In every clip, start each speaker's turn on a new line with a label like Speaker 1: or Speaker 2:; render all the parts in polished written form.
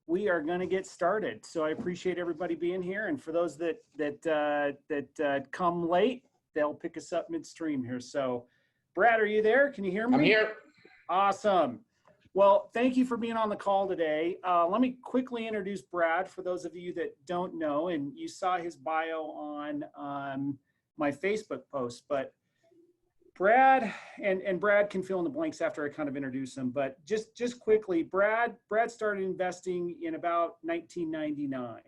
Speaker 1: we are going to get started. So I appreciate everybody being here, and for those that come late, they'll pick us up midstream here. So, Brad, are you there? Can you hear me?
Speaker 2: I'm here.
Speaker 1: Awesome. Well, thank you for being on the call today. Let me quickly introduce Brad for those of you that don't know, and you saw his bio on my Facebook post, but Brad, and Brad can fill in the blanks after I kind of introduce him, but just quickly, Brad started investing in about 1999.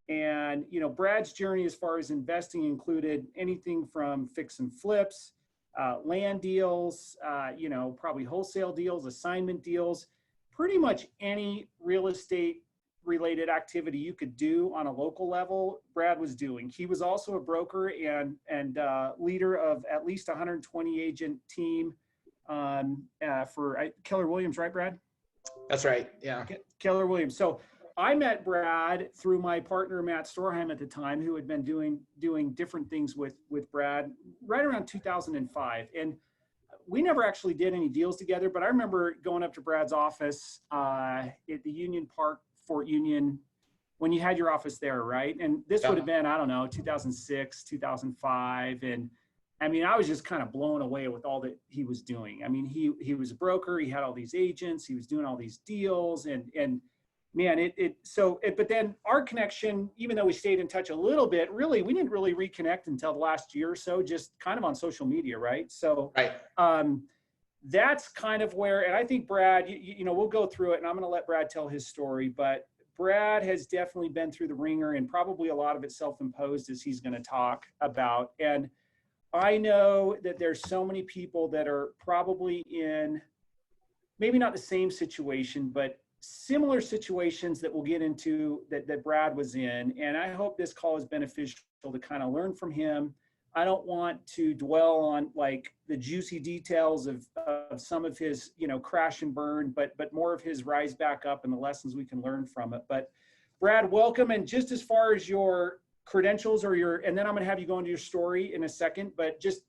Speaker 1: And, Brad's journey as far as investing included anything from fix and flips, land deals, probably wholesale deals, assignment deals, pretty much any real estate related activity you could do on a local level, Brad was doing. He was also a broker and leader of at least 120 agent team for Keller Williams, right, Brad?
Speaker 2: That's right. Yeah.
Speaker 1: Keller Williams. So I met Brad through my partner, Matt Storheim at the time, who had been doing different things with Brad right around 2005. And we never actually did any deals together, but I remember going up to Brad's office at the Union Park, Fort Union, when you had your office there, right? And this would have been, I don't know, 2006, 2005. And I mean, I was just kind of blown away with all that he was doing. I mean, he was a broker, he had all these agents, he was doing all these deals, and man, but then our connection, even though we stayed in touch a little bit, really, we didn't really reconnect until the last year or so, just kind of on social media, right? So
Speaker 2: right.
Speaker 1: That's kind of where, and I think Brad, we'll go through it, and I'm going to let Brad tell his story, but Brad has definitely been through the ringer, and probably a lot of it self-imposed, as he's going to talk about. And I know that there's so many people that are probably in maybe not the same situation, but similar situations that we'll get into that Brad was in. And I hope this call is beneficial to kind of learn from him. I don't want to dwell on like the juicy details of some of his, crash and burn, but more of his rise back up and the lessons we can learn from it. But Brad, welcome. And just as far as your credentials and then I'm going to have you go into your story in a second, but just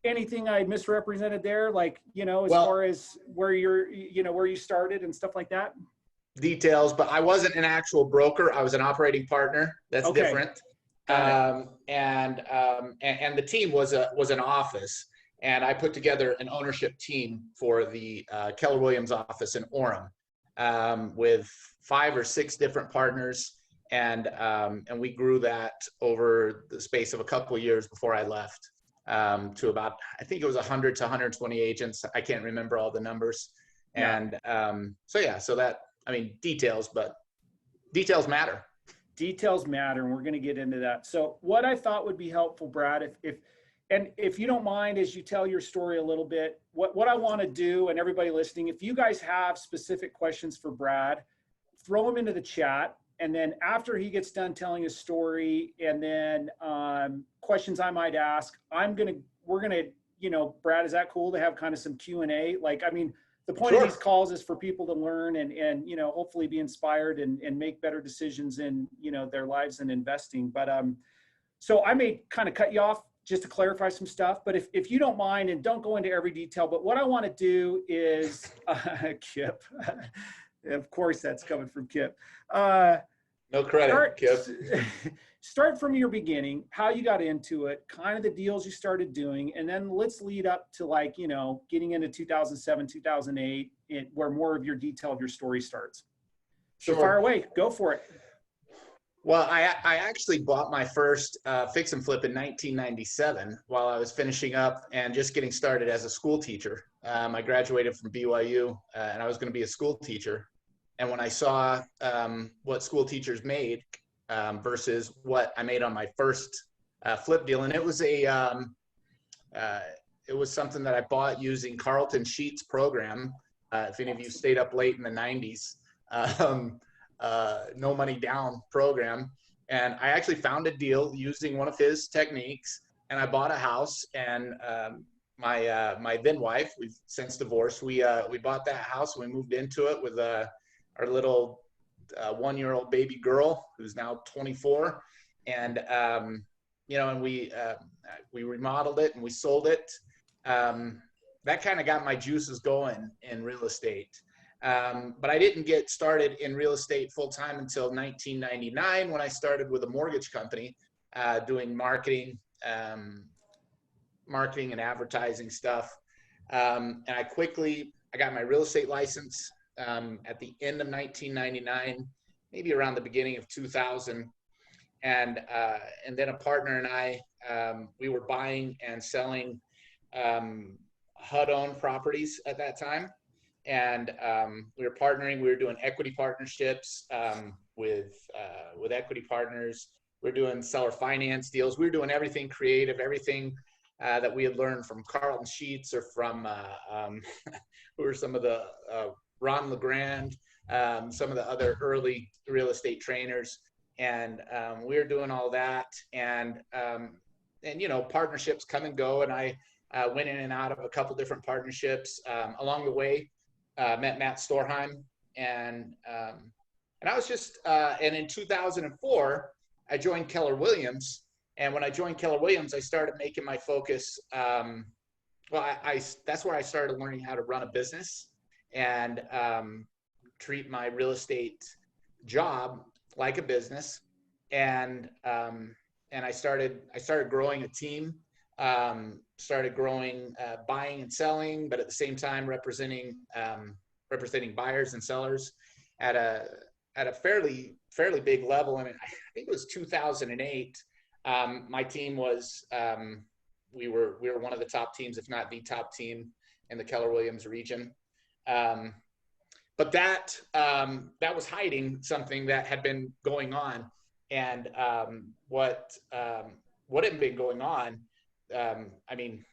Speaker 1: anything I misrepresented there, like, far as where where you started and stuff like that?
Speaker 2: Details, but I wasn't an actual broker. I was an operating partner. That's okay. Different. And the team was an office, and I put together an ownership team for the Keller Williams office in Orem with 5 or 6 different partners, and we grew that over the space of a couple of years before I left to about, I think it was 100 to 120 agents. I can't remember all the numbers, and so that, I mean, details, but details matter.
Speaker 1: Details matter, and we're going to get into that. So what I thought would be helpful, Brad, if you don't mind, as you tell your story a little bit, what I want to do, and everybody listening, if you guys have specific questions for Brad, throw them into the chat. And then after he gets done telling his story, and then questions I might ask, we're going to, Brad, is that cool to have kind of some Q&A? Like, I mean, the point of these calls is for people to learn and hopefully be inspired and make better decisions in, their lives and investing. But so I may kind of cut you off just to clarify some stuff, but if you don't mind, and don't go into every detail, but what I want to do is, Kip, of course that's coming from Kip.
Speaker 2: No credit, Kip.
Speaker 1: Start from your beginning, how you got into it, kind of the deals you started doing, and then let's lead up to getting into 2007, 2008, where more of your detail of your story starts. So fire away, go for it.
Speaker 2: Well, I actually bought my first fix and flip in 1997 while I was finishing up and just getting started as a school teacher. I graduated from BYU and I was going to be a school teacher. And when I saw what school teachers made versus what I made on my first flip deal, and it was something that I bought using Carlton Sheets program. If any of you stayed up late in the 90s, no money down program. And I actually found a deal using one of his techniques, and I bought a house. And my then wife, we've since divorced, we bought that house and we moved into it with our little 1-year-old baby girl who's now 24, and and we remodeled it and we sold it. That kind of got my juices going in real estate. But I didn't get started in real estate full-time until 1999 when I started with a mortgage company doing marketing and advertising stuff. And I got my real estate license at the end of 1999, maybe around the beginning of 2000. And then a partner and I, we were buying and selling HUD-owned properties at that time. And we were partnering. We were doing equity partnerships with equity partners. We were doing seller finance deals. We were doing everything creative, everything that we had learned from Carlton Sheets or from who were some of the Ron LeGrand, some of the other early real estate trainers. And we were doing all that, and you know, partnerships come and go. And I went in and out of a couple different partnerships along the way. Met Matt Storheim, and I was just and in 2004 I joined Keller Williams. And when I joined Keller Williams, I started making my focus. That's where I started learning how to run a business and treat my real estate job like a business. And I started growing a team, started growing, buying and selling, but at the same time representing buyers and sellers at a fairly big level. And I think it was 2008. My team was, we were one of the top teams, if not the top team in the Keller Williams region. But that was hiding something that had been going on. And what had been going on, I mean,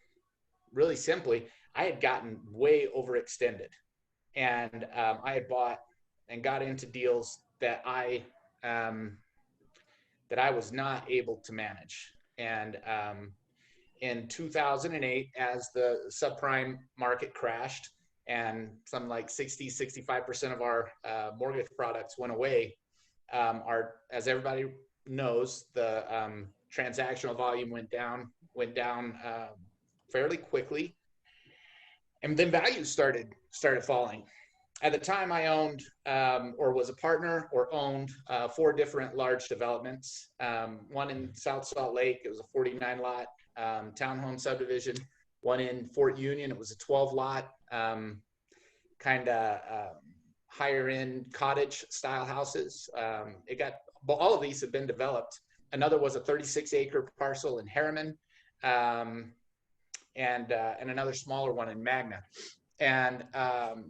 Speaker 2: really simply, I had gotten way overextended. And I had bought and got into deals that I was not able to manage. And in 2008, as the subprime market crashed and some like 65% of our mortgage products went away, as everybody knows, the transactional volume went down fairly quickly. And then values started falling. At the time, I owned or was a partner or owned 4 different large developments. One in South Salt Lake, it was a 49 lot townhome subdivision. One in Fort Union, it was a 12 lot kind of higher end cottage style houses. All of these have been developed. Another was a 36 acre parcel in Harriman, and another smaller one in Magna, and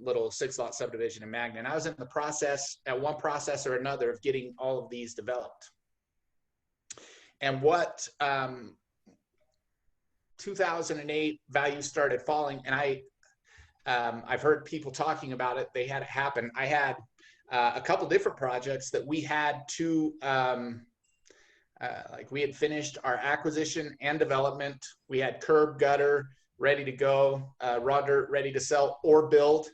Speaker 2: little 6 lot subdivision in Magna. And I was in the process, at one process or another, of getting all of these developed. And what 2008 values started falling, and I've heard people talking about it. They had it happen. I had a couple different projects that we had to like we had finished our acquisition and development. We had curb, gutter ready to go, raw dirt ready to sell or build.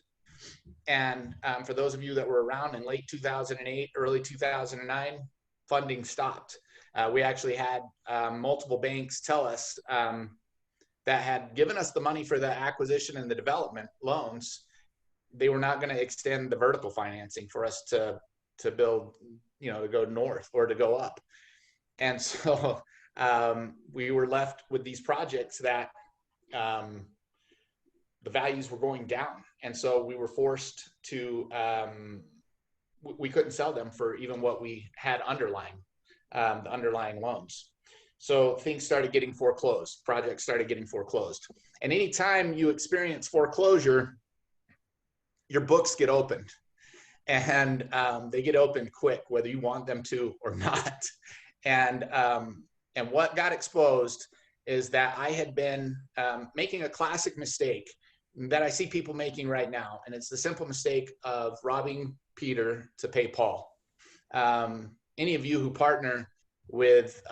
Speaker 2: And for those of you that were around in late 2008, early 2009, funding stopped. We actually had multiple banks tell us that had given us the money for the acquisition and the development loans, they were not going to extend the vertical financing for us to build, you know, to go north or to go up. And so we were left with these projects that the values were going down. And so we were forced to, we couldn't sell them for even what we had underlying, the underlying loans. So things started getting foreclosed, projects started getting foreclosed. And anytime you experience foreclosure, your books get opened, and they get opened quick, whether you want them to or not. And what got exposed is that I had been making a classic mistake that I see people making right now. And it's the simple mistake of robbing Peter to pay Paul. Any of you who partner with,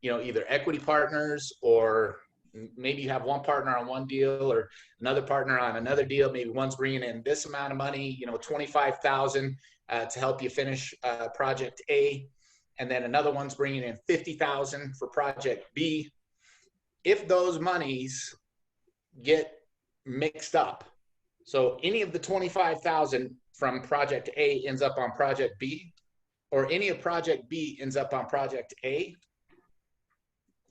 Speaker 2: you know, either equity partners, or maybe you have one partner on one deal or another partner on another deal. Maybe one's bringing in this amount of money, you know, 25,000 to help you finish project A. And then another one's bringing in 50,000 for project B. If those monies get mixed up, So any of the 25,000 from project A ends up on project B, or any of project B ends up on project A,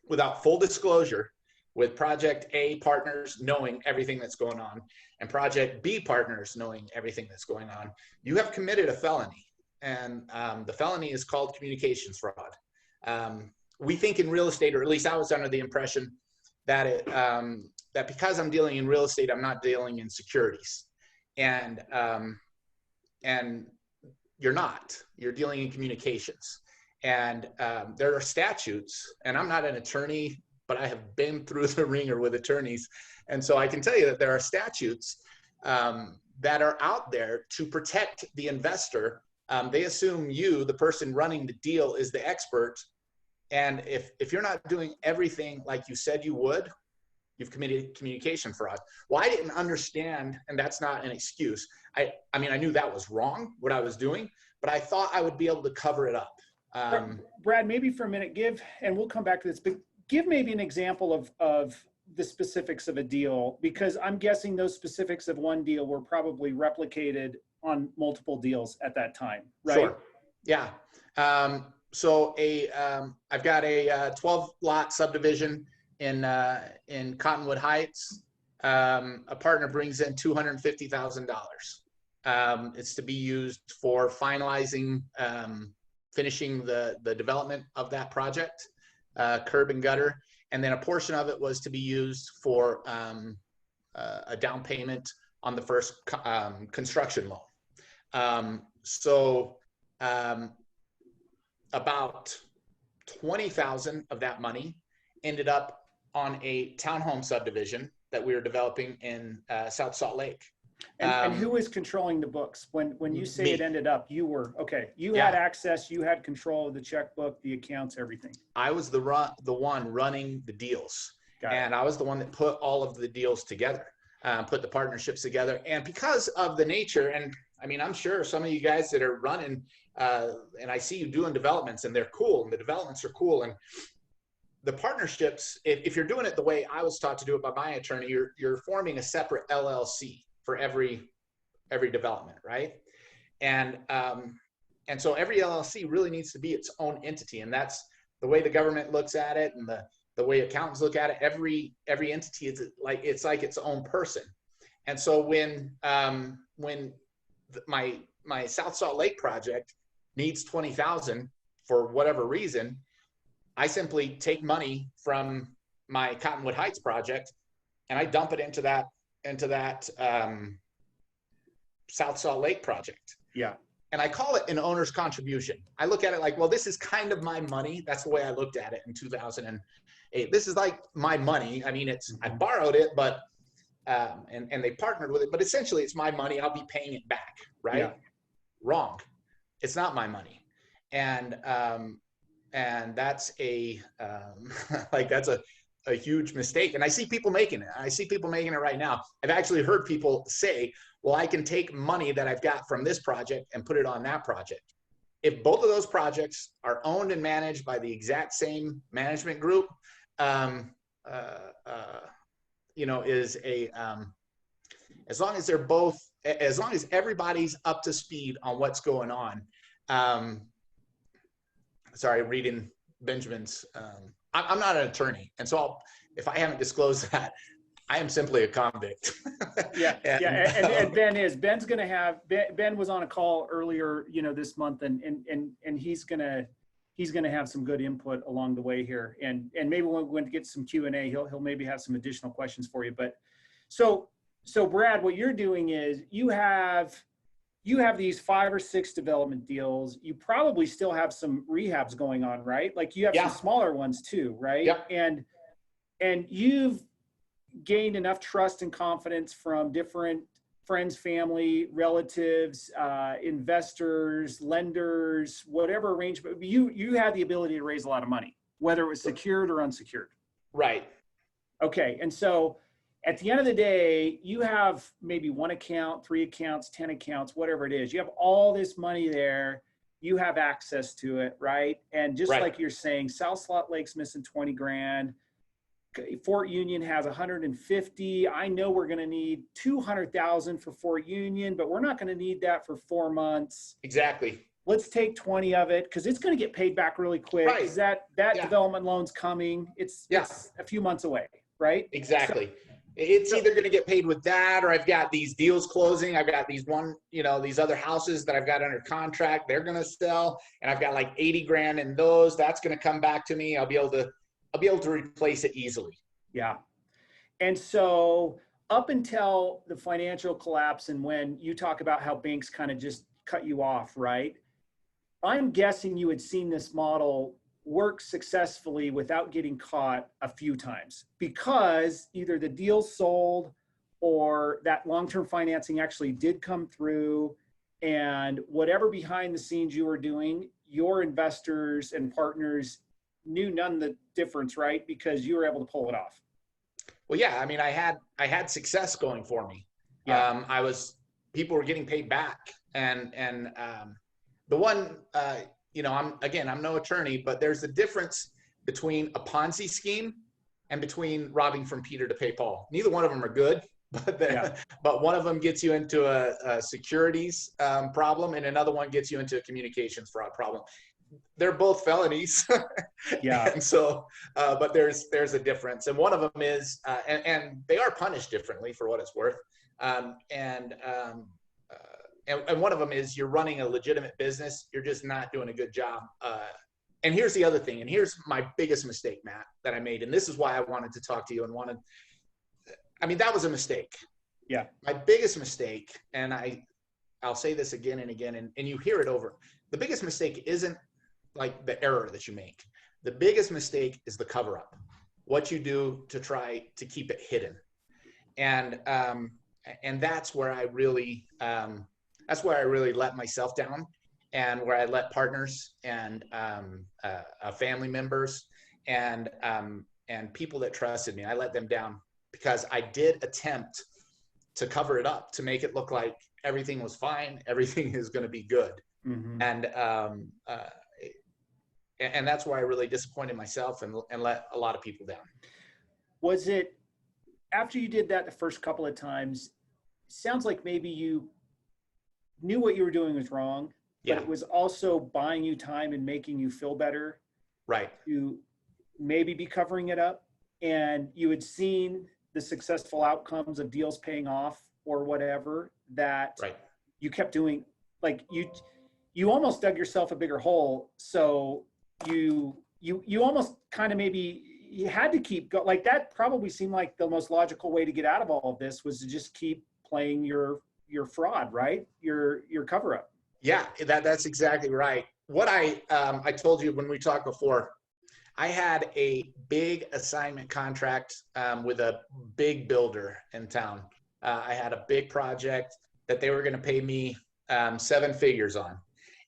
Speaker 2: without full disclosure, with project A partners knowing everything that's going on and project B partners knowing everything that's going on, you have committed a felony. And the felony is called communications fraud. We think in real estate, or at least I was under the impression that that because I'm dealing in real estate, I'm not dealing in securities. And you're not. You're dealing in communications. And there are statutes, and I'm not an attorney, but I have been through the ringer with attorneys. And so I can tell you that there are statutes that are out there to protect the investor. They assume you, the person running the deal, is the expert. And if you're not doing everything like you said you would, you've committed communication fraud. Well, I didn't understand, and that's not an excuse. I mean, I knew that was wrong, what I was doing, but I thought I would be able to cover it up.
Speaker 1: Brad, maybe for a minute, and we'll come back to this, but give maybe an example of the specifics of a deal, because I'm guessing those specifics of one deal were probably replicated on multiple deals at that time, right?
Speaker 2: Sure. Yeah. So I've got a 12-lot subdivision in Cottonwood Heights. A partner brings in $250,000. It's to be used for finalizing, finishing the development of that project, curb and gutter, and then a portion of it was to be used for a down payment on the first construction loan. About 20,000 of that money ended up on a townhome subdivision that we were developing in South Salt Lake.
Speaker 1: And who is controlling the books? When you say
Speaker 2: me.
Speaker 1: It ended up, you were, okay. You
Speaker 2: Yeah.
Speaker 1: had access, you had control of the checkbook, the accounts, everything.
Speaker 2: I was the one running the deals.
Speaker 1: Got it.
Speaker 2: And I was the one that put all of the deals together, put the partnerships together. And because of the nature, and I mean, I'm sure some of you guys that are running, and I see you doing developments, and they're cool, and the developments are cool. And the partnerships, if you're doing it the way I was taught to do it by my attorney, you're forming a separate LLC for every development, right? And so every LLC really needs to be its own entity, and that's the way the government looks at it, and the way accountants look at it. Every entity is like it's its own person. And so when my South Salt Lake project needs 20,000 for whatever reason, I simply take money from my Cottonwood Heights project and I dump it into that South Salt Lake project.
Speaker 1: Yeah.
Speaker 2: And I call it an owner's contribution. I look at it like, well, this is kind of my money. That's the way I looked at it in 2008. This is like my money. I mean, I borrowed it, but and they partnered with it, but essentially it's my money. I'll be paying it back, right? Yeah. Wrong. It's not my money. And that's that's a huge mistake. And I see people making it. I see people making it right now. I've actually heard people say, well, I can take money that I've got from this project and put it on that project. If both of those projects are owned and managed by the exact same management group, as long as everybody's up to speed on what's going on. Sorry, reading Benjamin's, I'm not an attorney. And so if I haven't disclosed that, I am simply a convict.
Speaker 1: And Ben's going to have, Ben was on a call earlier, this month, and he's going to have some good input along the way here. And maybe when we get some Q&A, he'll maybe have some additional questions for you. But so Brad, what you're doing is you have these 5 or 6 development deals. You probably still have some rehabs going on, right? Like you have some smaller ones too, right?
Speaker 2: Yep.
Speaker 1: And you've gained enough trust and confidence from different friends, family, relatives, investors, lenders, whatever arrangement. You had the ability to raise a lot of money, whether it was secured or unsecured.
Speaker 2: Right.
Speaker 1: Okay. And so at the end of the day, you have maybe 1 account, 3 accounts, 10 accounts, whatever it is. You have all this money there. You have access to it, right? And just like you're saying, South Salt Lake's missing 20 grand. Fort Union has 150. I know we're going to need 200,000 for Fort Union, but we're not going to need that for 4 months.
Speaker 2: Exactly.
Speaker 1: Let's take 20 of it because it's going to get paid back really quick.
Speaker 2: Right.
Speaker 1: That
Speaker 2: Yeah.
Speaker 1: development loan's coming. It's a few months away, right?
Speaker 2: Exactly.
Speaker 1: So,
Speaker 2: it's either going to get paid with that, or I've got these deals closing. I've got these these other houses that I've got under contract. They're going to sell, and I've got like 80 grand in those. That's going to come back to me. I'll be able to replace it easily.
Speaker 1: Yeah. And so up until the financial collapse, and when you talk about how banks kind of just cut you off, right? I'm guessing you had seen this model work successfully without getting caught a few times, because either the deal sold or that long-term financing actually did come through, and whatever behind the scenes you were doing, your investors and partners knew none of the difference, right? Because you were able to pull it off. Well,
Speaker 2: yeah, I mean, I had success going for me. Yeah. People were getting paid back, and the one, I'm no attorney, but there's a difference between a Ponzi scheme and between robbing from Peter to pay Paul. Neither one of them are good, but one of them gets you into a securities problem, and another one gets you into a communications fraud problem. They're both felonies.
Speaker 1: Yeah.
Speaker 2: And so, but there's a difference, and one of them is, and they are punished differently for what it's worth. And one of them is, you're running a legitimate business. You're just not doing a good job. And here's the other thing, and here's my biggest mistake, Matt, that I made. And this is why I wanted to talk to you that was a mistake.
Speaker 1: Yeah.
Speaker 2: My biggest mistake, and I'll say this again and again, and you hear it over. The biggest mistake isn't like the error that you make. The biggest mistake is the cover up, what you do to try to keep it hidden. And that's where I really, let myself down, and where I let partners and family members and people that trusted me, I let them down, because I did attempt to cover it up, to make it look like everything was fine, everything is going to be good. Mm-hmm. And that's where I really disappointed myself and let a lot of people down.
Speaker 1: Was it after you did that the first couple of times? Sounds like maybe you knew what you were doing was wrong, but it was also buying you time and making you feel better.
Speaker 2: Right.
Speaker 1: To maybe be covering it up, and you had seen the successful outcomes of deals paying off or whatever, that you kept doing. Like you almost dug yourself a bigger hole. So you almost kind of maybe you had to keep going. Like that probably seemed like the most logical way to get out of all of this, was to just keep playing your fraud, right? Your cover up.
Speaker 2: Yeah, that's exactly right. What I told you when we talked before, I had a big assignment contract with a big builder in town. I had a big project that they were going to pay me 7 figures on,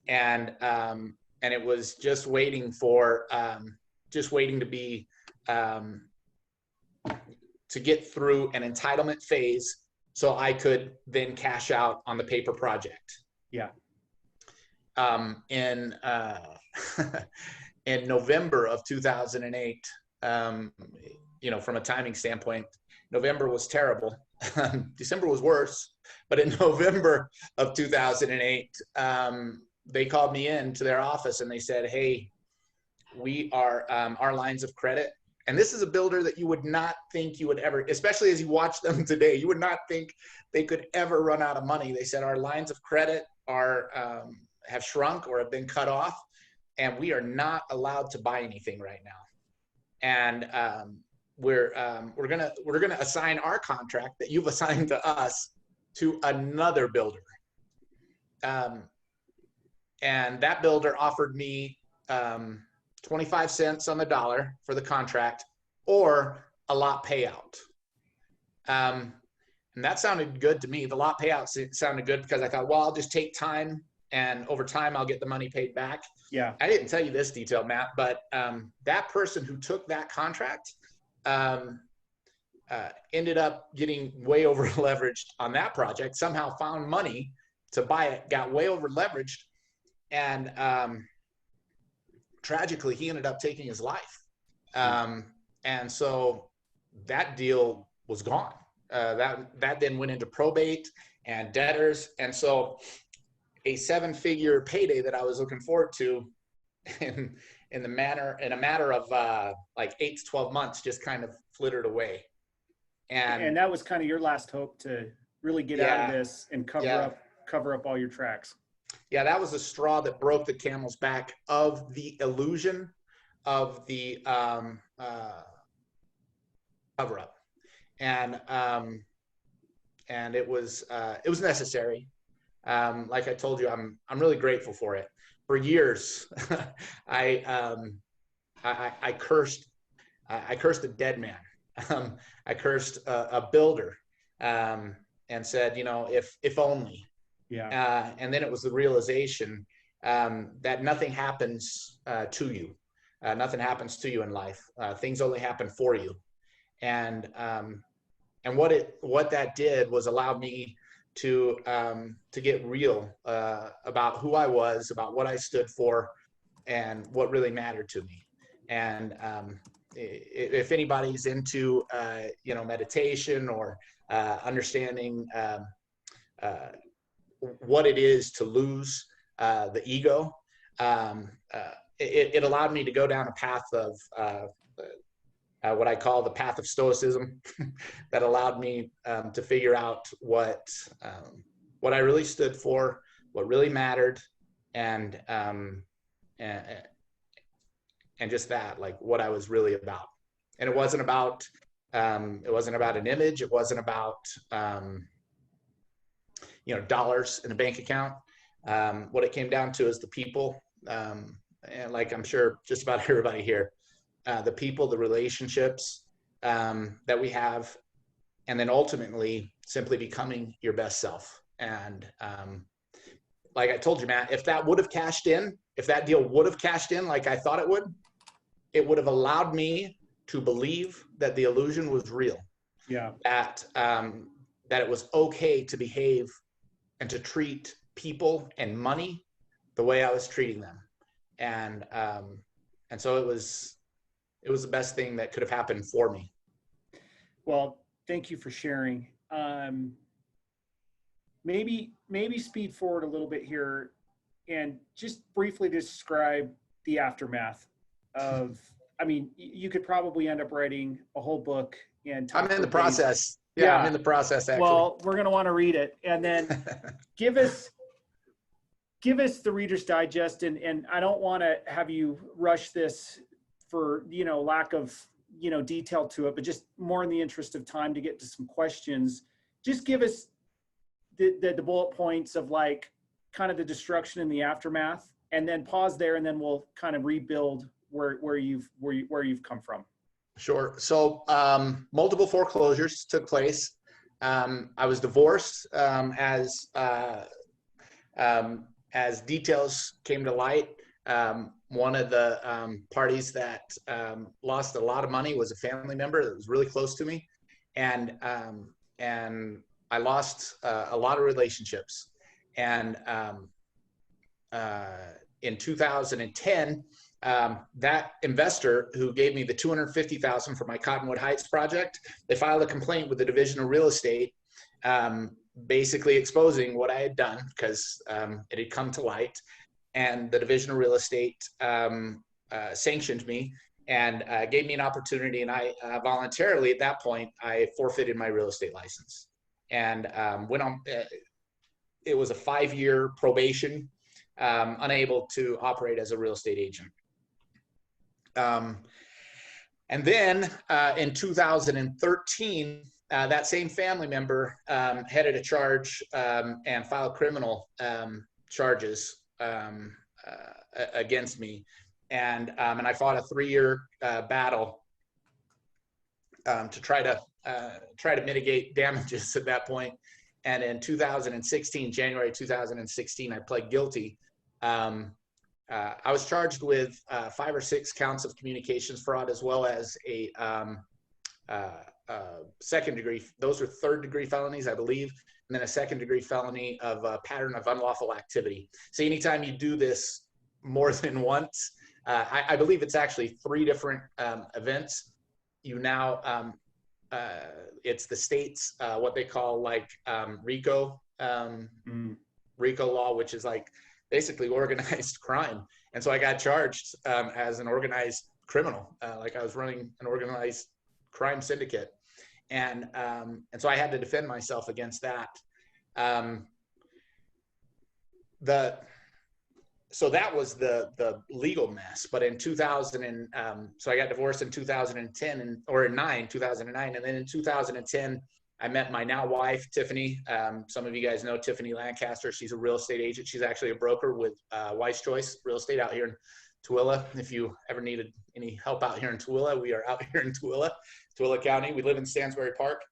Speaker 2: and it was just waiting to be to get through an entitlement phase, so I could then cash out on the paper project.
Speaker 1: Yeah.
Speaker 2: In November of 2008, from a timing standpoint, November was terrible. December was worse, but in November of 2008, they called me into their office and they said, "Hey, we are our lines of credit." And this is a builder that you would not think you would ever, especially as you watch them today, you would not think they could ever run out of money. They said, "Our lines of credit have shrunk or have been cut off, and we are not allowed to buy anything right now. And we're gonna assign our contract that you've assigned to us to another builder." And that builder offered me 25 cents on the dollar for the contract, or a lot payout. And that sounded good to me. The lot payout sounded good, because I thought, well, I'll just take time, and over time I'll get the money paid back.
Speaker 1: Yeah.
Speaker 2: I didn't tell you this detail, Matt, but that person who took that contract ended up getting way over leveraged on that project, somehow found money to buy it, got way over leveraged, and tragically he ended up taking his life. And so that deal was gone. That then went into probate and debtors. And so a 7-figure payday that I was looking forward to in a matter of like 8 to 12 months just kind of flittered away.
Speaker 1: And that was kind of your last hope to really get out of this and cover up all your tracks.
Speaker 2: Yeah, that was the straw that broke the camel's back of the illusion of the cover up. And it was necessary. Like I told you, I'm really grateful for it. For years, I cursed a dead man. I cursed a builder, and said, if only.
Speaker 1: Yeah.
Speaker 2: And then it was the realization that nothing happens to you. Nothing happens to you in life. Things only happen for you. And what that did was allow me to get real about who I was, about what I stood for, and what really mattered to me. And if anybody's into meditation or understanding what it is to lose the ego, it allowed me to go down a path of what I call the path of stoicism that allowed me to figure out what I really stood for, what really mattered, and just that, like what I was really about. And it wasn't about an image. It wasn't about dollars in a bank account. What it came down to is the people, and like I'm sure just about everybody here, the people, the relationships that we have, and then ultimately simply becoming your best self. And like I told you, Matt, if that would have cashed in, if that deal would have cashed in like I thought it would have allowed me to believe that the illusion was real.
Speaker 1: Yeah.
Speaker 2: That it was okay to behave and to treat people and money the way I was treating them. And so it was the best thing that could have happened for me.
Speaker 1: Well, thank you for sharing. Maybe speed forward a little bit here and just briefly describe the aftermath of, I mean, you could probably end up writing a whole book and
Speaker 2: I'm in the process. Yeah, I'm in the process, actually.
Speaker 1: Well, we're going to want to read it. And then give us the Reader's Digest. And I don't want to have you rush this for, lack of, detail to it, but just more in the interest of time to get to some questions. Just give us the bullet points of like kind of the destruction and the aftermath, and then pause there, and then we'll kind of rebuild where you've come from. Sure.
Speaker 2: So multiple foreclosures took place. I was divorced as details came to light. One of the parties that lost a lot of money was a family member that was really close to me, and I lost a lot of relationships. And in 2010. That investor who gave me the $250,000 for my Cottonwood Heights project, they filed a complaint with the Division of Real Estate, basically exposing what I had done because it had come to light. And the Division of Real Estate sanctioned me and gave me an opportunity. And I voluntarily, at that point, I forfeited my real estate license and went on. It was a 5-year probation, unable to operate as a real estate agent. And then in 2013, that same family member headed a charge and filed criminal charges against me. And I fought a 3-year battle to try to mitigate damages at that point. And in 2016, January 2016, I pled guilty. I was charged with 5 or 6 counts of communications fraud, as well as a second degree. Those are 3rd-degree felonies, I believe, and then a 2nd-degree felony of a pattern of unlawful activity. So anytime you do this more than once, I believe it's actually 3 different events, you now it's the state's what they call like RICO law, which is like basically organized crime. And so I got charged as an organized criminal, like I was running an organized crime syndicate, and so I had to defend myself against that. So that was the legal mess. But in 2000 and so I got divorced in 2010 or in 2009, and then in 2010 I met my now wife, Tiffany. Some of you guys know Tiffany Lancaster. She's a real estate agent. She's actually a broker with Wise Choice Real Estate out here in Tooele. If you ever needed any help out here in Tooele, we are out here in Tooele County. We live in Stansbury Park.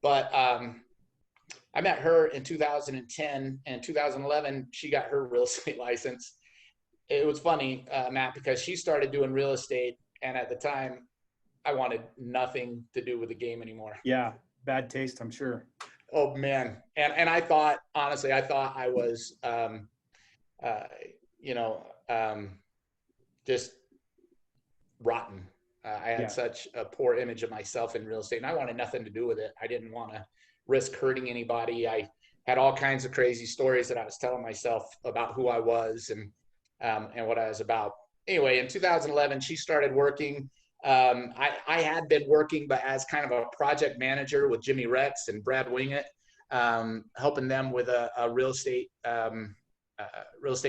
Speaker 2: But I met her in 2010, and 2011, she got her real estate license. It was funny, Matt, because she started doing real estate, and at the time, I wanted nothing to do with the game anymore.
Speaker 1: Yeah, bad taste, I'm sure.
Speaker 2: Oh man, and I thought, honestly, I thought I was, just rotten. I had such a poor image of myself in real estate, and I wanted nothing to do with it. I didn't want to risk hurting anybody. I had all kinds of crazy stories that I was telling myself about who I was and what I was about. Anyway, in 2011, she started working. I had been working, but as kind of a project manager with Jimmy Rex and Brad Wingett, helping them with a real estate and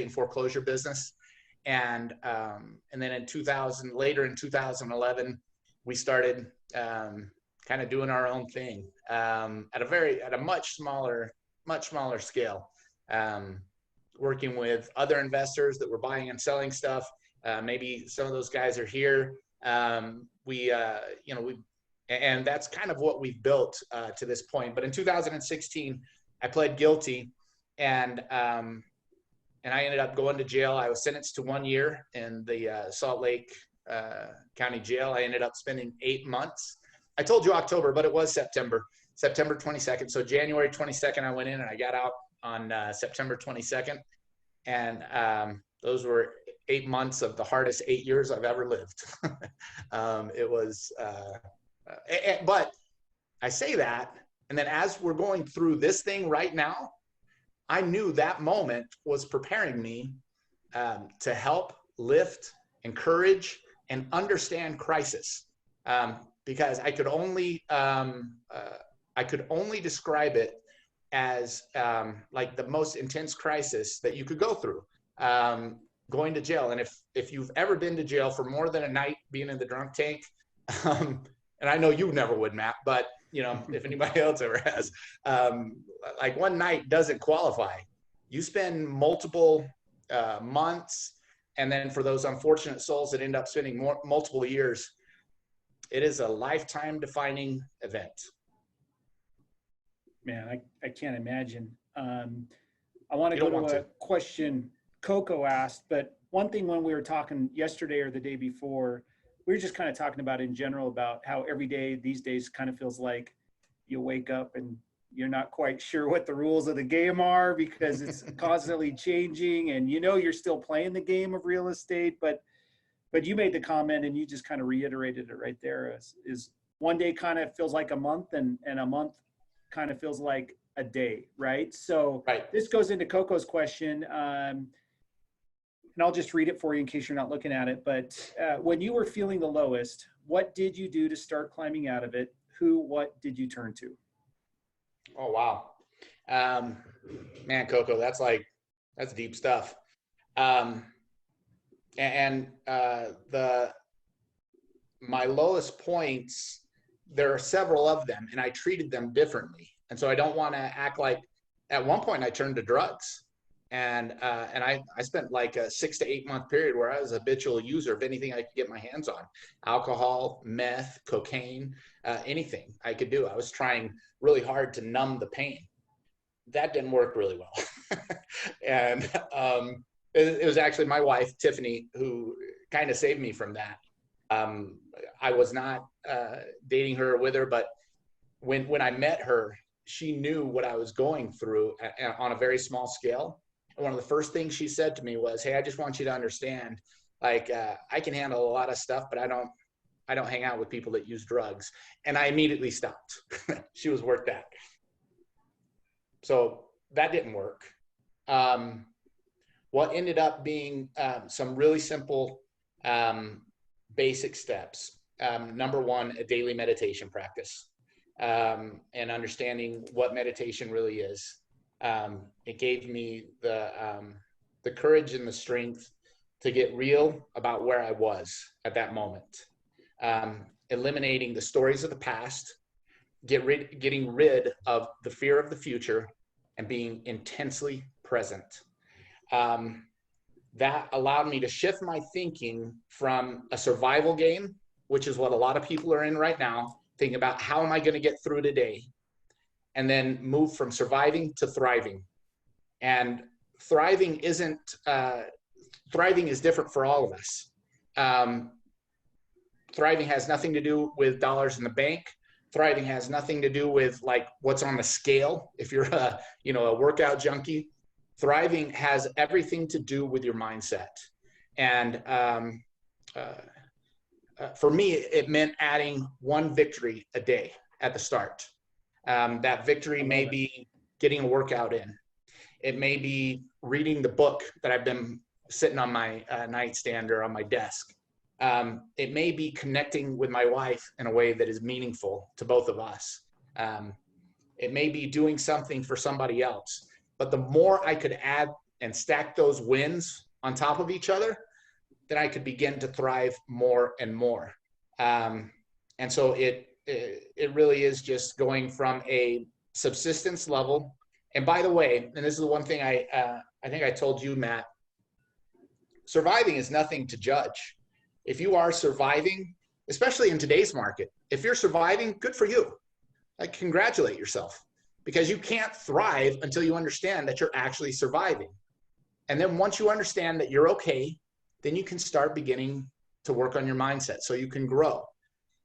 Speaker 2: foreclosure business. And then later in 2011, we started kind of doing our own thing at a much smaller scale, working with other investors that were buying and selling stuff. Maybe some of those guys are here. And that's kind of what we've built to this point. But in 2016, I pled guilty, and I ended up going to jail. I was sentenced to 1 year in the Salt Lake County Jail. I ended up spending 8 months. I told you October, but it was September 22nd. So January 22nd, I went in, and I got out on September 22nd. And those were 8 months of the hardest 8 years I've ever lived. It was, but I say that, and then as we're going through this thing right now, I knew that moment was preparing me to help lift, encourage, and understand crisis, because I could only describe it as like the most intense crisis that you could go through, going to jail. And if you've ever been to jail for more than a night, being in the drunk tank, and I know you never would, Matt, but if anybody else ever has, like one night doesn't qualify. You spend multiple months, and then for those unfortunate souls that end up spending multiple years, it is a lifetime defining event.
Speaker 1: Man, I can't imagine. I want to go to a question Coco asked, but one thing when we were talking yesterday or the day before, we were just kind of talking about in general about how every day these days kind of feels like you wake up and you're not quite sure what the rules of the game are because it's constantly changing, and you're still playing the game of real estate, but you made the comment and you just kind of reiterated it right there is one day kind of feels like a month, and a month kind of feels like a day, right? So This goes into Coco's question, and I'll just read it for you in case you're not looking at it. But when you were feeling the lowest, what did you do to start climbing out of it? What did you turn to?
Speaker 2: Oh, wow. Man, Coco, that's deep stuff. My lowest points, there are several of them, and I treated them differently. And so I don't want to act like, at one point I turned to drugs. And I spent like a 6 to 8 month period where I was a habitual user of anything I could get my hands on: alcohol, meth, cocaine, anything I could do. I was trying really hard to numb the pain. That didn't work really well. And it was actually my wife, Tiffany, who kind of saved me from that. I was not dating her or with her, but when I met her, she knew what I was going through on a very small scale. And one of the first things she said to me was, "Hey, I just want you to understand, like, I can handle a lot of stuff, but I don't I don't hang out with people that use drugs. And I immediately stopped. She was worth that. So that didn't work. What ended up being some really simple basic steps. Number one, a daily meditation practice, and understanding what meditation really is. It gave me the courage and the strength to get real about where I was at that moment. Eliminating the stories of the past, getting rid of the fear of the future, and being intensely present. That allowed me to shift my thinking from a survival game, which is what a lot of people are in right now, thinking about how am I going to get through today, and then move from surviving to thriving. And thriving is different for all of us. Thriving has nothing to do with dollars in the bank. Thriving has nothing to do with like what's on the scale. If you're a workout junkie, thriving has everything to do with your mindset. And for me, it meant adding one victory a day at the start. That victory may be getting a workout in. It may be reading the book that I've been sitting on my nightstand or on my desk. It may be connecting with my wife in a way that is meaningful to both of us. It may be doing something for somebody else. But the more I could add and stack those wins on top of each other, then I could begin to thrive more and more. And so it really is just going from a subsistence level. And by the way, and this is the one thing I think I told you, Matt, surviving is nothing to judge. If you are surviving, especially in today's market, if you're surviving, good for you. Like, congratulate yourself, because you can't thrive until you understand that you're actually surviving. And then once you understand that you're okay, then you can start beginning to work on your mindset so you can grow.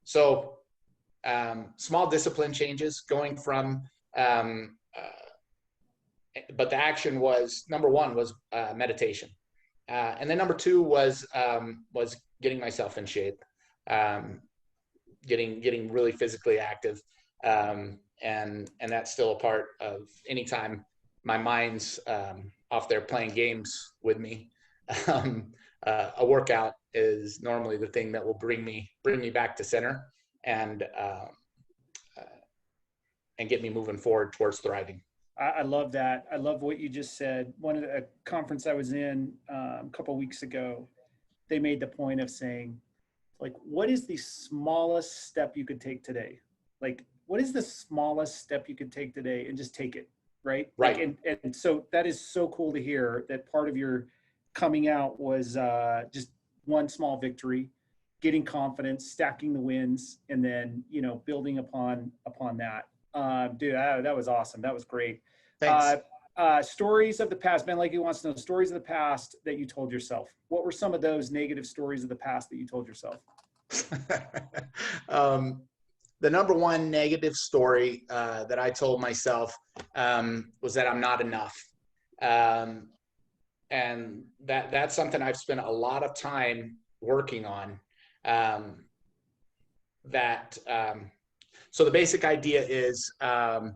Speaker 2: So small discipline changes going from, but the action was, number one was meditation. And then number two was getting myself in shape, getting really physically active. And that's still a part of anytime my mind's off there playing games with me. A workout is normally the thing that will bring me back to center and get me moving forward towards thriving.
Speaker 1: I love that. I love what you just said. One of a conference I was in a couple of weeks ago, they made the point of saying, like, what is the smallest step you could take today? Like, what is the smallest step you could take today, and just take it, right?
Speaker 2: Right.
Speaker 1: Like, and so that is so cool to hear that part of your coming out was just one small victory, getting confidence, stacking the wins, and then, building upon that. Dude, that was awesome. That was great.
Speaker 2: Thanks.
Speaker 1: Stories of the past. Ben Lakey wants to know stories of the past that you told yourself. What were some of those negative stories of the past that you told yourself?
Speaker 2: The number one negative story that I told myself was that I'm not enough. And that's something I've spent a lot of time working on. So the basic idea is no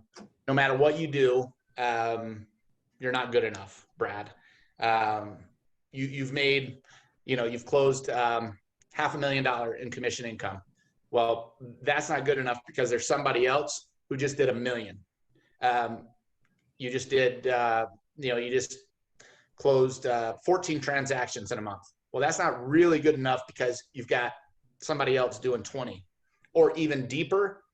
Speaker 2: matter what you do, you're not good enough, Brad. You've made, you've closed $500,000 in commission income. Well, that's not good enough because there's somebody else who just did $1 million. You just did, you just closed 14 transactions in a month. Well, that's not really good enough because you've got somebody else doing 20, or even deeper.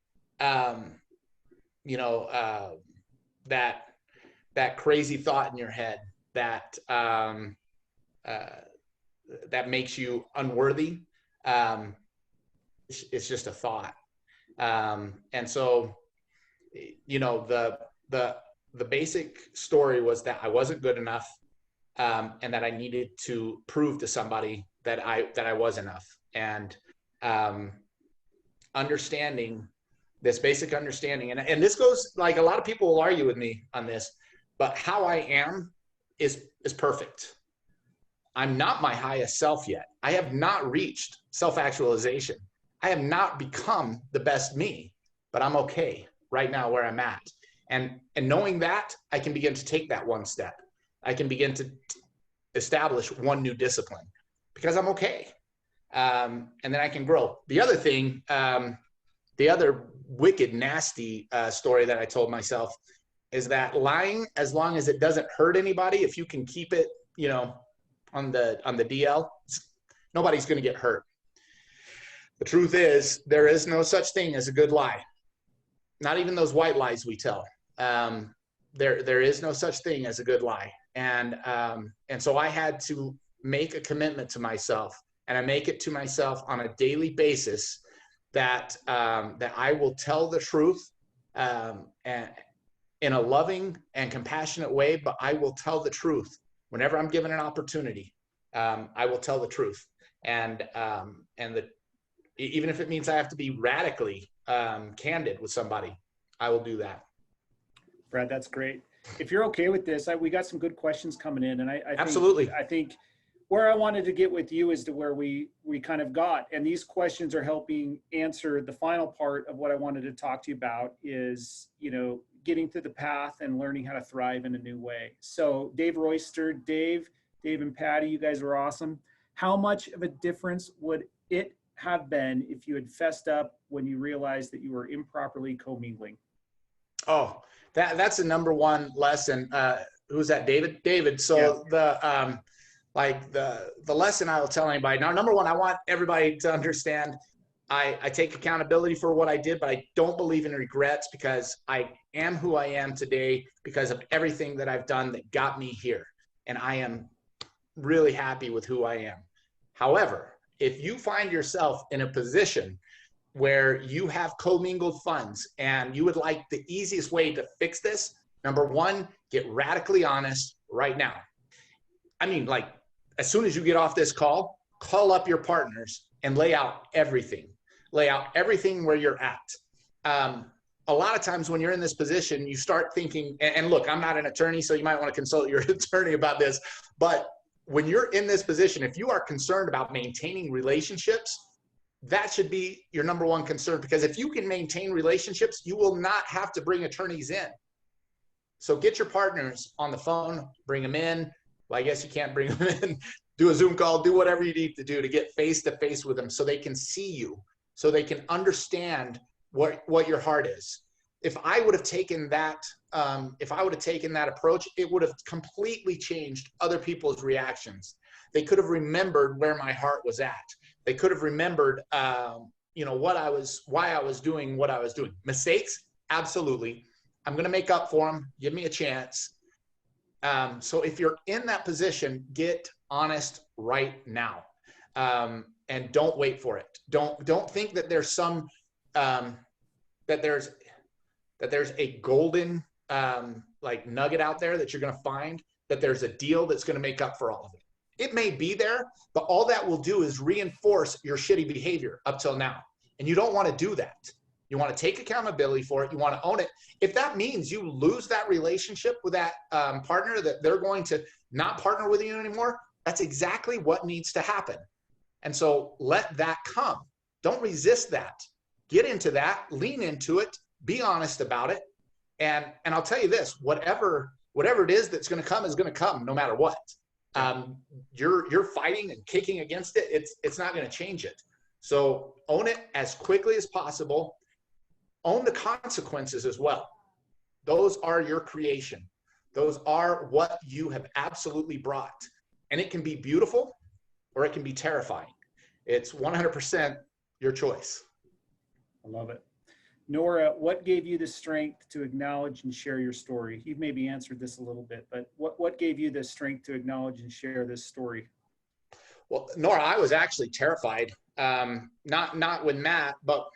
Speaker 2: That crazy thought in your head that that makes you unworthy. It's just a thought. And so, the basic story was that I wasn't good enough, and that I needed to prove to somebody that I was enough. And understanding this basic understanding, and this goes, like, a lot of people will argue with me on this, but how I am is perfect. I'm not my highest self yet. I have not reached self-actualization. I have not become the best me, but I'm okay right now where I'm at. And knowing that, I can begin to take that one step. I can begin to establish one new discipline because I'm okay. And then I can grow. The other thing, the other wicked, nasty story that I told myself is that lying, as long as it doesn't hurt anybody, if you can keep it, you know, on the DL, nobody's going to get hurt. The truth is, there is no such thing as a good lie. Not even those white lies we tell. There is no such thing as a good lie. And so I had to make a commitment to myself, and I make it to myself on a daily basis that I will tell the truth, and in a loving and compassionate way, but I will tell the truth whenever I'm given an opportunity. I will tell the truth, and even if it means I have to be radically candid with somebody, I will do that.
Speaker 1: Brad, that's great. If you're okay with this, we got some good questions coming in, and I think,
Speaker 2: absolutely.
Speaker 1: I think where I wanted to get with you is to where we kind of got, and these questions are helping answer the final part of what I wanted to talk to you about is, you know, getting to the path and learning how to thrive in a new way. So Dave Royster, Dave and Patty, you guys are awesome. How much of a difference would it have been if you had fessed up when you realized that you were improperly commingling?
Speaker 2: Oh, that's the number one lesson. Who's that? David. So yeah. The lesson I will tell anybody now, number one, I want everybody to understand I take accountability for what I did, but I don't believe in regrets because I am who I am today because of everything that I've done that got me here. And I am really happy with who I am. However, if you find yourself in a position where you have commingled funds and you would like the easiest way to fix this, number one, get radically honest right now. I mean, like, as soon as you get off this call up your partners and lay out everything where you're at. A lot of times when you're in this position, you start thinking, and look, I'm not an attorney, so you might want to consult your attorney about this, but when you're in this position, if you are concerned about maintaining relationships, that should be your number one concern, because if you can maintain relationships, you will not have to bring attorneys in. So get your partners on the phone, bring them in. Well, I guess you can't bring them in, do a Zoom call, do whatever you need to do to get face to face with them so they can see you, so they can understand what your heart is. If I would have taken that, approach, it would have completely changed other people's reactions. They could have remembered where my heart was at. They could have remembered, why I was doing what I was doing. Mistakes, absolutely. I'm going to make up for them. Give me a chance. So if you're in that position, get honest right now, and don't wait for it. Don't think that there's some that there's a golden nugget out there that you're going to find, that there's a deal that's going to make up for all of it. It may be there, but all that will do is reinforce your shitty behavior up till now. And you don't want to do that. You want to take accountability for it. You want to own it. If that means you lose that relationship with that partner, that they're going to not partner with you anymore, that's exactly what needs to happen. And so let that come. Don't resist that. Get into that, lean into it, be honest about it. And I'll tell you this, whatever it is that's going to come is going to come no matter what. You're fighting and kicking against it. It's not going to change it. So own it as quickly as possible. Own the consequences as well. Those are your creation. Those are what you have absolutely brought. And it can be beautiful or it can be terrifying. It's 100% your choice.
Speaker 1: I love it. Nora, what gave you the strength to acknowledge and share your story? You've maybe answered this a little bit, but what gave you the strength to acknowledge and share this story?
Speaker 2: Well, Nora, I was actually terrified. Not with Matt, but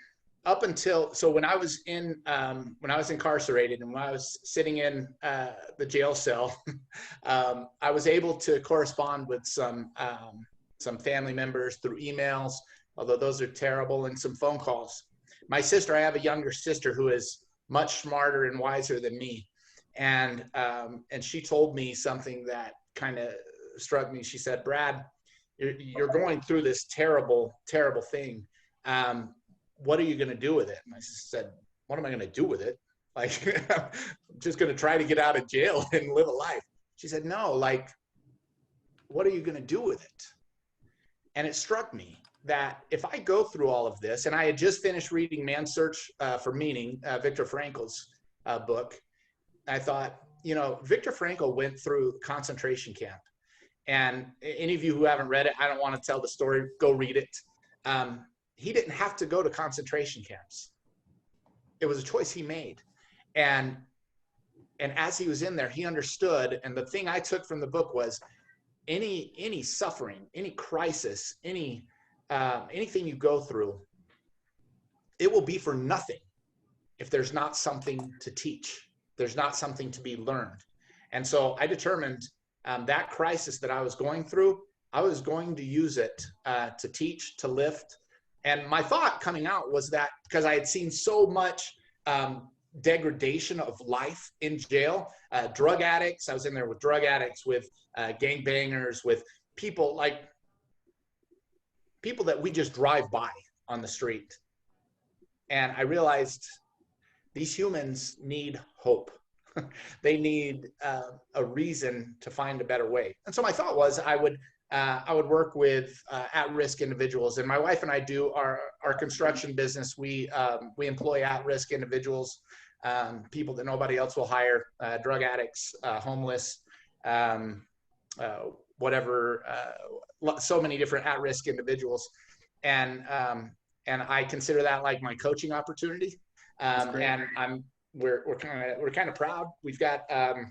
Speaker 2: up until, so when I was incarcerated and when I was sitting in the jail cell, I was able to correspond with some family members through emails, although those are terrible, and some phone calls. My sister, I have a younger sister who is much smarter and wiser than me. And she told me something that kind of struck me. She said, Brad, you're going through this terrible, terrible thing. What are you going to do with it? And I said, what am I going to do with it? Like, I'm just going to try to get out of jail and live a life. She said, no, like, what are you going to do with it? And it struck me that if I go through all of this, and I had just finished reading Man's Search for Meaning, Viktor Frankl's book, I thought, you know, Viktor Frankl went through concentration camp. And any of you who haven't read it, I don't want to tell the story, go read it. He didn't have to go to concentration camps. It was a choice he made. And as he was in there, he understood. And the thing I took from the book was any suffering, any crisis, anything you go through, it will be for nothing if there's not something to teach. There's not something to be learned. And so I determined that crisis that I was going through, I was going to use it to teach, to lift. And my thought coming out was that because I had seen so much degradation of life in jail, drug addicts, I was in there with drug addicts, with gangbangers, with people that we just drive by on the street. And I realized these humans need hope. They need a reason to find a better way. And so my thought was I would work with at-risk individuals. And my wife and I do our construction business. We employ at-risk individuals, people that nobody else will hire, drug addicts, homeless, whatever, so many different at-risk individuals. And I consider that like my coaching opportunity. And we're kind of proud. We've got a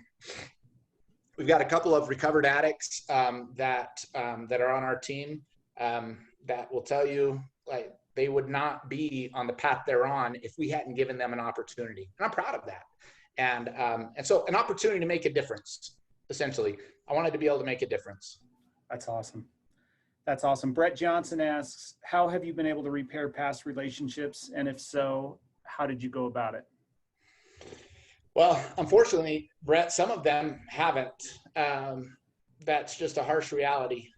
Speaker 2: couple of recovered addicts that are on our team that will tell you, like, they would not be on the path they're on if we hadn't given them an opportunity. And I'm proud of that. And so an opportunity to make a difference, essentially. I wanted to be able to make a difference.
Speaker 1: That's awesome. That's awesome. Brett Johnson asks, how have you been able to repair past relationships? And if so, how did you go about it?
Speaker 2: Well, unfortunately, Brett, some of them haven't. That's just a harsh reality.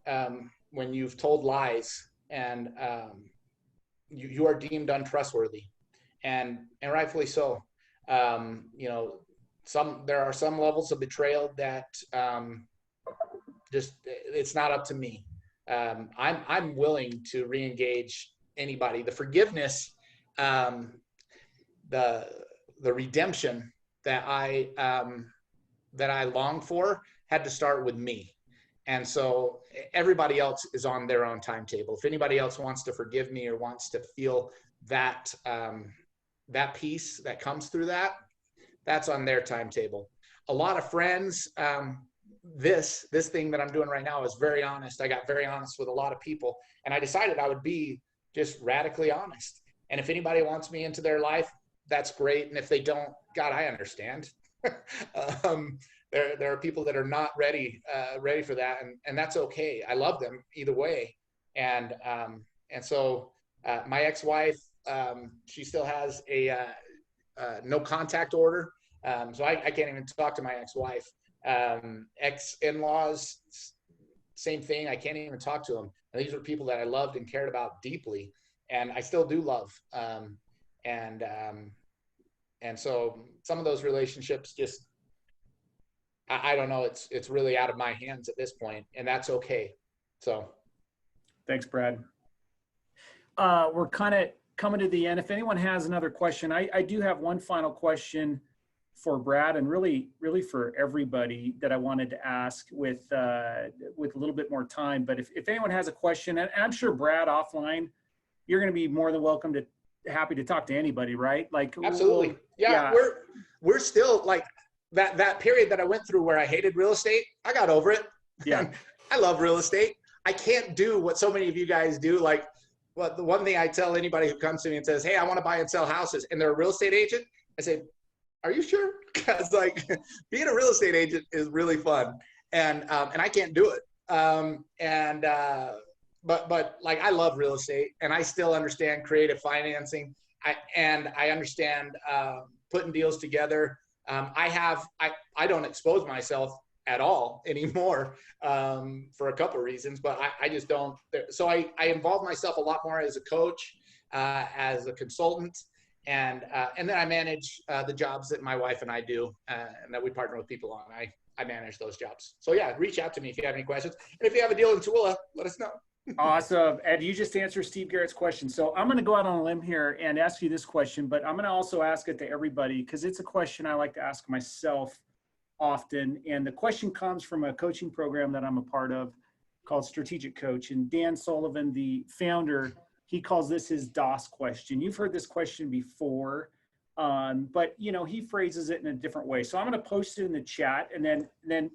Speaker 2: When you've told lies and you are deemed untrustworthy, and rightfully so. You know, there are some levels of betrayal that just it's not up to me. I'm willing to re-engage anybody. The forgiveness, the redemption that I long for had to start with me. And so everybody else is on their own timetable. If anybody else wants to forgive me or wants to feel that that peace that comes through that, that's on their timetable. A lot of friends, this thing that I'm doing right now is very honest. I got very honest with a lot of people, and I decided I would be just radically honest. And if anybody wants me into their life, that's great. And if they don't, God, I understand. There are people that are not ready for that, and that's okay. I love them either way. And so my ex-wife, she still has a no contact order, so I can't even talk to my ex-wife. Ex-in-laws, same thing. I can't even talk to them. And these are people that I loved and cared about deeply, and I still do love. And so some of those relationships just, I don't know, it's really out of my hands at this point, and that's okay. So.
Speaker 1: Thanks, Brad. We're kind of coming to the end. If anyone has another question, I do have one final question for Brad, and really for everybody that I wanted to ask with a little bit more time. But if anyone has a question, and I'm sure Brad offline, you're going to be more than welcome to, happy to talk to anybody, right? Like,
Speaker 2: absolutely. Yeah. We're still like that period that I went through where I hated real estate. I got over it.
Speaker 1: Yeah.
Speaker 2: I love real estate. I can't do what so many of you guys do. Like, well, the one thing I tell anybody who comes to me and says, hey, I want to buy and sell houses, and they're a real estate agent, I say, are you sure? Because like being a real estate agent is really fun, and I can't do it. But like, I love real estate, and I still understand creative financing. I understand putting deals together. I don't expose myself at all anymore for a couple of reasons, but I just don't. So I involve myself a lot more as a coach. as a consultant. And then I manage the jobs that my wife and I do, and that we partner with people on. I manage those jobs. So yeah, reach out to me if you have any questions. And if you have a deal in Tooele, let us know.
Speaker 1: Awesome. And you just answered Steve Garrett's question. So I'm going to go out on a limb here and ask you this question, but I'm going to also ask it to everybody because it's a question I like to ask myself often. And the question comes from a coaching program that I'm a part of called Strategic Coach. And Dan Sullivan, the founder, he calls this his DOS question. You've heard this question before, but he phrases it in a different way. So I'm going to post it in the chat, and then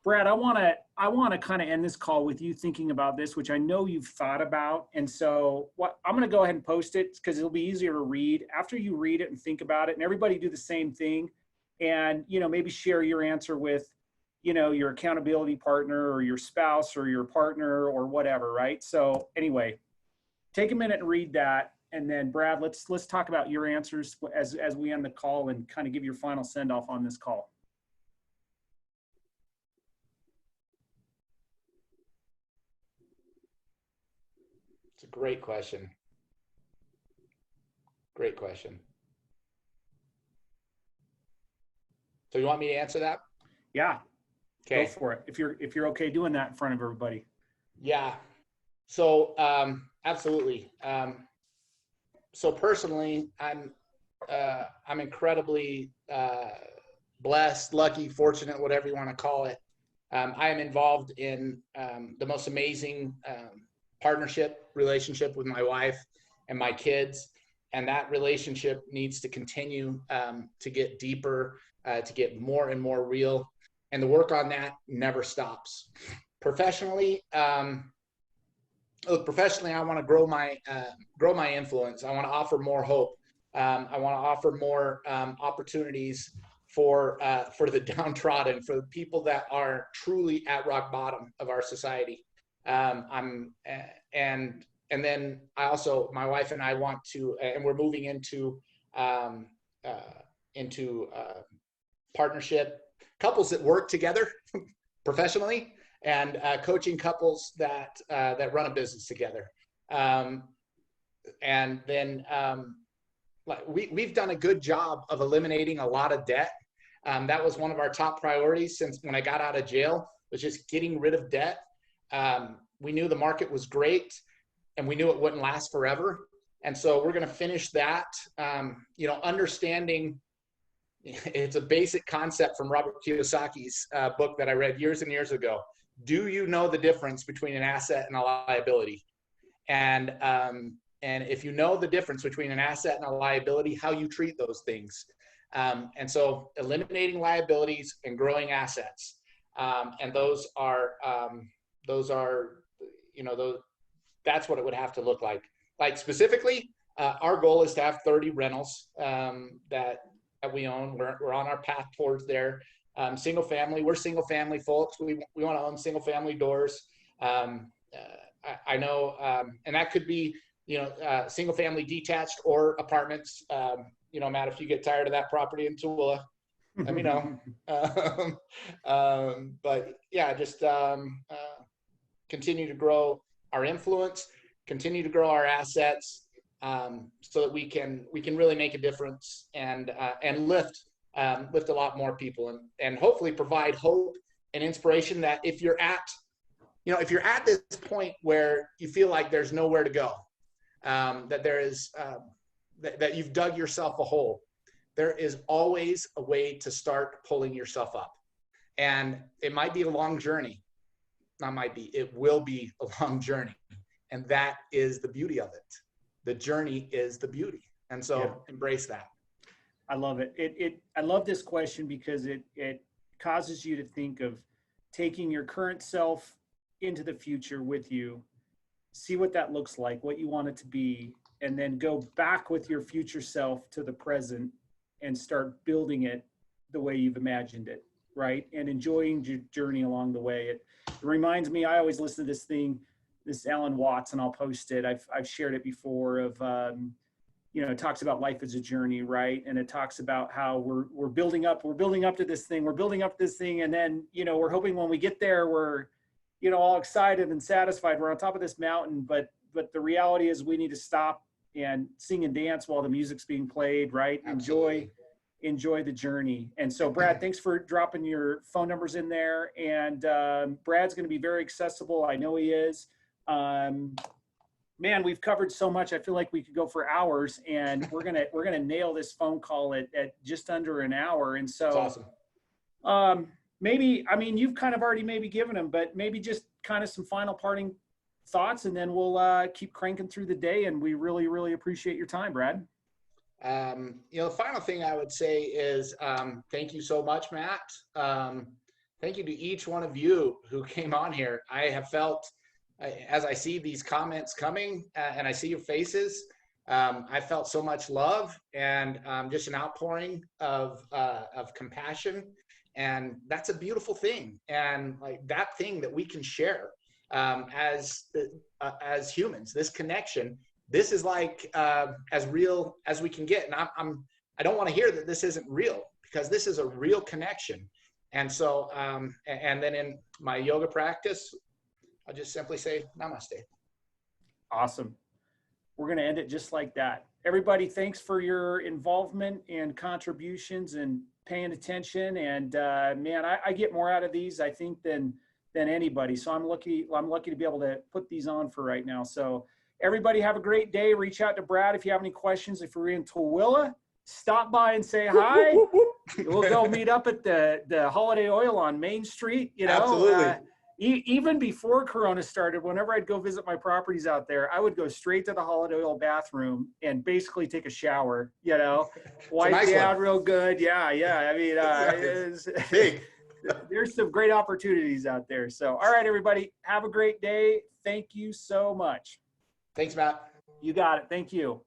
Speaker 1: Brad, I want to kind of end this call with you thinking about this, which I know you've thought about. And so I'm going to go ahead and post it because it'll be easier to read after you read it and think about it, and everybody do the same thing. And, maybe share your answer with, your accountability partner or your spouse or your partner or whatever. Right. So anyway, take a minute and read that. And then Brad, let's talk about your answers as we end the call and kind of give your final send off on this call.
Speaker 2: It's a great question. Great question. So you want me to answer that?
Speaker 1: Yeah.
Speaker 2: Okay.
Speaker 1: Go for it. If you're okay doing that in front of everybody.
Speaker 2: Yeah. So absolutely. So personally, I'm incredibly blessed, lucky, fortunate, whatever you want to call it. I am involved in the most amazing relationship with my wife and my kids, and that relationship needs to continue to get deeper, to get more and more real, and the work on that never stops. Professionally, I want to grow my influence. I want to offer more hope. I want to offer more opportunities for the downtrodden, for the people that are truly at rock bottom of our society. And then my wife and I want to, and we're moving into partnership, couples that work together professionally, and coaching couples that run a business together. And then we've done a good job of eliminating a lot of debt. That was one of our top priorities since when I got out of jail, was just getting rid of debt. We knew the market was great, and we knew it wouldn't last forever. And so we're going to finish that, understanding. It's a basic concept from Robert Kiyosaki's book that I read years and years ago. Do you know the difference between an asset and a liability? And if you know the difference between an asset and a liability, how you treat those things. And so eliminating liabilities and growing assets. And that's what it would have to look like. Like specifically, our goal is to have 30 rentals that we own. We're on our path towards there. Single family, we're single family folks. We want to own single family doors. I know, and that could be, single family detached or apartments. Matt, if you get tired of that property in Tooele, let me know. But yeah, just continue to grow our influence, continue to grow our assets, so that we can really make a difference and lift a lot more people and hopefully provide hope and inspiration that if you're at this point where you feel like there's nowhere to go, that there is that you've dug yourself a hole, there is always a way to start pulling yourself up. And it might be a long journey. It will be a long journey. And that is the beauty of it. The journey is the beauty. And so Embrace that.
Speaker 1: I love it. I love this question because it causes you to think of taking your current self into the future with you, see what that looks like, what you want it to be, and then go back with your future self to the present and start building it the way you've imagined it, right? And enjoying your journey along the way. It reminds me, I always listen to this Alan Watts, and I'll post it. I've shared it before of, it talks about life as a journey, right? And it talks about how we're building up to this thing, and then, we're hoping when we get there, we're, all excited and satisfied. We're on top of this mountain, but the reality is we need to stop and sing and dance while the music's being played, right?
Speaker 2: Absolutely.
Speaker 1: Enjoy the journey. And so Brad, thanks for dropping your phone numbers in there. And Brad's going to be very accessible. I know he is. Man, we've covered so much. I feel like we could go for hours, and we're gonna nail this phone call at just under an hour. And so
Speaker 2: that's awesome.
Speaker 1: Maybe, I mean, you've kind of already maybe given them, but maybe just kind of some final parting thoughts, and then we'll keep cranking through the day. And we really, really appreciate your time, Brad.
Speaker 2: The final thing I would say is thank you so much, Matt. Thank you to each one of you who came on here. I have felt, as I see these comments coming and I see your faces, I felt so much love and just an outpouring of compassion. And that's a beautiful thing. And like that thing that we can share as humans, this connection, this is like as real as we can get. And I don't want to hear that this isn't real, because this is a real connection. And so, and then in my yoga practice, I'll just simply say namaste.
Speaker 1: Awesome. We're going to end it just like that. Everybody, thanks for your involvement and contributions and paying attention. And man, I get more out of these, I think, than anybody. So I'm lucky to be able to put these on for right now. So everybody have a great day. Reach out to Brad if you have any questions. If you're in Tooele, stop by and say hi. We'll go meet up at the Holiday Oil on Main Street. You know,
Speaker 2: absolutely.
Speaker 1: Even before Corona started, whenever I'd go visit my properties out there, I would go straight to the Holiday Oil bathroom and basically take a shower, you know, wipe down real good. Yeah. I mean,
Speaker 2: big.
Speaker 1: There's some great opportunities out there. So, all right, everybody, have a great day. Thank you so much.
Speaker 2: Thanks, Matt.
Speaker 1: You got it. Thank you.